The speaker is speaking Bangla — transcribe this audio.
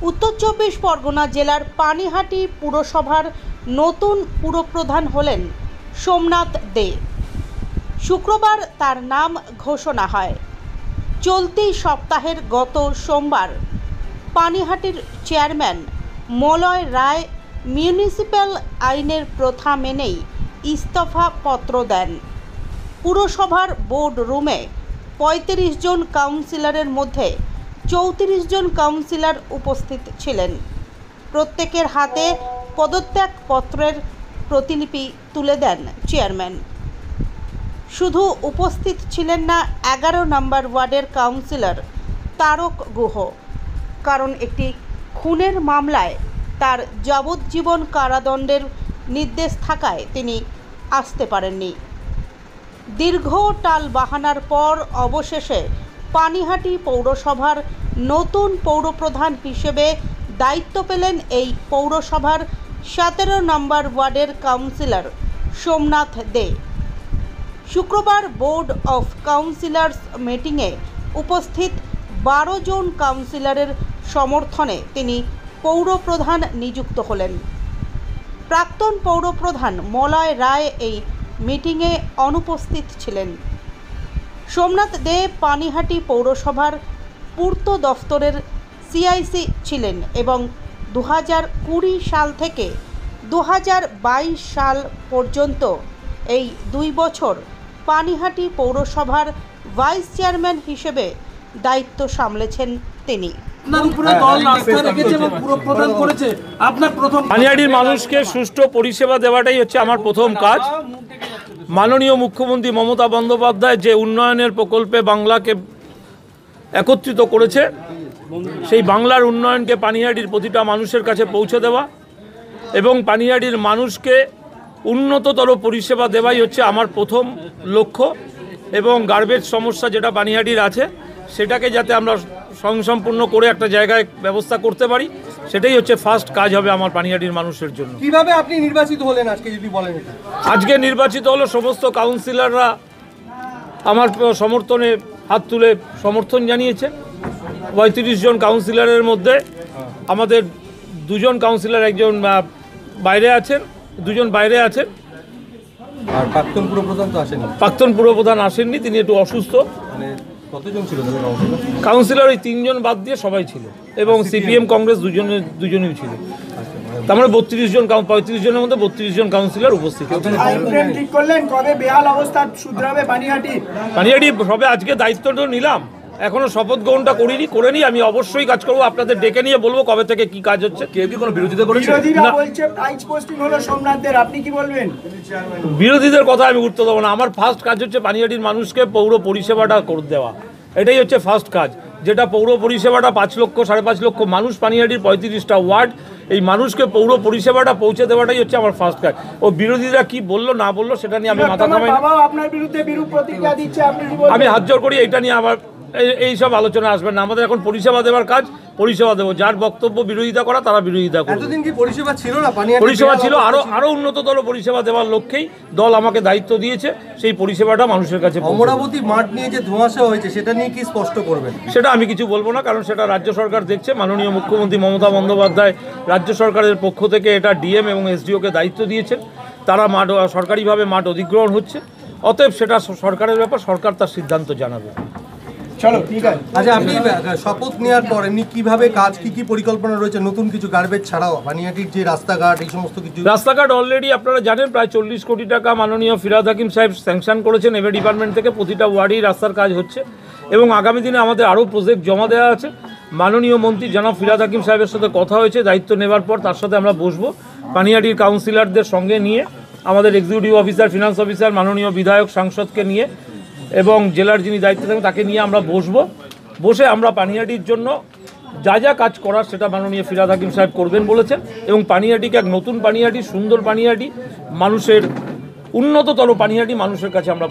উত্তর চব্বিশ পরগনা জেলার পানিহাটি পুরসভার নতুন পুরপ্রধান হলেন সোমনাথ দে। শুক্রবার তার নাম ঘোষণা হয়। চলতি সপ্তাহের গত সোমবার পানিহাটির চেয়ারম্যান মলয় রায় মিউনিসিপ্যাল আইনের প্রথা মেনেই ইস্তফা পত্র দেন। পুরসভার বোর্ড রুমে ৩৫ জন কাউন্সিলরের মধ্যে ৩৪ জন কাউন্সিলর উপস্থিত ছিলেন। প্রত্যেকের হাতে পদত্যাগপত্রের প্রতিলিপি তুলে দেন চেয়ারম্যান। শুধু উপস্থিত ছিলেন না ১১ নম্বর ওয়ার্ডের কাউন্সিলর তারক গুহ, কারণ একটি খুনের মামলায় তার যাবজ্জীবন কারাদণ্ডের নির্দেশ থাকায় তিনি আসতে পারেননি। দীর্ঘ টালবাহানার পর অবশেষে পানিহাটি পৌরসভার নতুন পৌরপ্রধান হিসেবে দায়িত্ব পেলেন এই পৌরসভার ১৭ নম্বর ওয়ার্ডের কাউন্সিলর সোমনাথ দে। শুক্রবার বোর্ড অফ কাউন্সিলর্স মিটিংয়ে উপস্থিত ১২ জন কাউন্সিলরের সমর্থনে তিনি পৌরপ্রধান নিযুক্ত হলেন। প্রাক্তন পৌরপ্রধান মলয় রায় এই মিটিংয়ে অনুপস্থিত ছিলেন। সোমনাথ দে পানিহাটি পৌরসভার পূর্ত দফতরের সিআইসি ছিলেন এবং ২০২০ সাল থেকে ২০২২ সাল পর্যন্ত এই ২ বছর পানিহাটি পৌরসভার ভাইস চেয়ারম্যান হিসেবে দায়িত্ব সামলেছেন তিনি। পানিহাটির মানুষকে সুষ্ঠু পরিষেবা দেওয়াটাই হচ্ছে আমার প্রথম কাজ। মাননীয় মুখ্যমন্ত্রী মমতা বন্দ্যোপাধ্যায় যে উন্নয়নের প্রকল্পে বাংলাকে একত্রিত করেছে, সেই বাংলার উন্নয়নকে পানিহাটির প্রতিটা মানুষের কাছে পৌঁছে দেওয়া এবং পানিহাটির মানুষকে উন্নততর পরিষেবা দেওয়াই হচ্ছে আমার প্রথম লক্ষ্য। এবং গার্বেজ সমস্যা যেটা পানিহাটির আছে সেটাকে যাতে আমরা স্বয়ংসম্পূর্ণ করে একটা জায়গায় ব্যবস্থা করতে পারি, সেটাই হচ্ছে ফার্স্ট কাজ হবে আমার পানিহাটির মানুষের জন্য। কিভাবে আপনি নির্বাচিত হলেন আজকে, যদি বলেন? আজকে নির্বাচিত হলো সমস্ত কাউন্সিলররা আমার সমর্থনে হাত তুলে সমর্থন জানিয়েছে। ৩৫ জন কাউন্সিলরের মধ্যে আমাদের 2 জন কাউন্সিলর, একজন বাইরে আছেন, 2 জন বাইরে আছেন। আর প্রাক্তন পুরপ্রধান তো আসেননি। প্রাক্তন পুরপ্রধান আসেননি, তিনি একটু অসুস্থ। কতজন ছিল কাউন্সিলর? ওই 3 জন বাদ দিয়ে সবাই ছিল এবং সিপিএম কংগ্রেস দুজনেই ছিল। তার মানে 32 জন, 35 জনের মধ্যে 32 জন কাউন্সিলর উপস্থিত। পানিহাটি সবে আজকে দায়িত্ব নিলাম, এখনো শপথ গ্রহণটা করে নিই। আমি অবশ্যই কাজ করবো, আপনাদের ডেকে নিয়ে বলবো কবে থেকে কি কাজ হচ্ছে। কেউ কি কোনো বিরোধিতা করেছে? বিরোধীদের কথা আমি উঠতে দেবো না। আমার ফার্স্ট কাজ হচ্ছে পানিহাটির মানুষকে পৌর পরিষেবাটা করে দেওয়া, এটাই হচ্ছে ফার্স্ট কাজ। যেটা পৌর পরিষেবাটা ৫ লক্ষ ৫.৫ লক্ষ মানুষ পানিহাটির ৩৫টা ওয়ার্ড, এই মানুষকে পৌর পরিষেবাটা পৌঁছে দেওয়াটাই হচ্ছে আমার ফার্স্ট কাজ। ও বিরোধীরা কি বললো না বললো সেটা নিয়ে আমি মাথা ঘামাই না। আমি হাত জোর করি, এটা নিয়ে আবার এইসব আলোচনা আসবেন না। আমাদের এখন পরিষেবা দেওয়ার কাজ, পরিষেবা দেবো। যার বক্তব্য বিরোধিতা করা তারা বিরোধিতা করে। এতদিন কি পরিষেবা ছিল না? পরিষেবা ছিল, আরো উন্নততর পরিষেবা দেওয়ার লক্ষ্যেই দল আমাকে দায়িত্ব দিয়েছে। সেই পরিষেবাটা মানুষের কাছে। অমরাবতী মাঠ নিয়ে যে ধোঁয়াশা হয়েছে সেটা নিয়ে কি স্পষ্ট করবেন? সেটা আমি কিছু বলবো না, কারণ সেটা রাজ্য সরকার দেখছে। মাননীয় মুখ্যমন্ত্রী মমতা বন্দ্যোপাধ্যায় রাজ্য সরকারের পক্ষ থেকে এটা ডিএম এবং এসডিওকে দায়িত্ব দিয়েছেন। তারা সরকারিভাবে মাঠ অধিগ্রহণ হচ্ছে, অতএব সেটা সরকারের ব্যাপার, সরকার তার সিদ্ধান্ত জানাবে। চলো, ঠিক আছে। আচ্ছা, আপনি শপথ নেওয়ার পর এমনি কিভাবে কাজ, কি পরিকল্পনা রয়েছে নতুন কিছু গার্বেজ ছাড়াও? পানিহাটির যে রাস্তাঘাট, এই সমস্ত কিছু। রাস্তাঘাট অলরেডি আপনারা জানেন প্রায় 40 কোটি টাকা মাননীয় ফিরহাদ হাকিম সাহেব স্যাংশন করেছেন। এবার ডিপার্টমেন্ট থেকে প্রতিটা ওয়ার্ডেই রাস্তার কাজ হচ্ছে এবং আগামী দিনে আমাদের আরও প্রজেক্ট জমা দেওয়া আছে। মাননীয় মন্ত্রী জনাব ফিরহাদ হাকিম সাহেবের সাথে কথা হয়েছে, দায়িত্ব নেওয়ার পর তার সাথে আমরা বসবো। পানিহাটির কাউন্সিলরদের সঙ্গে নিয়ে, আমাদের এক্সিকিউটিভ অফিসার, ফিনান্স অফিসার, মাননীয় বিধায়ক, সাংসদকে নিয়ে এবং জেলার যিনি দায়িত্বে থাকেন তাকে নিয়ে আমরা বসে আমরা পানিহাটির জন্য যা যা কাজ করার সেটা মাননীয় ফিরহাদ হাকিম সাহেব করবেন বলেছেন। এবং পানিহাটিকে এক নতুন পানিহাটি, সুন্দর পানিহাটি, মানুষের উন্নততর পানিহাটি মানুষের কাছে আমরা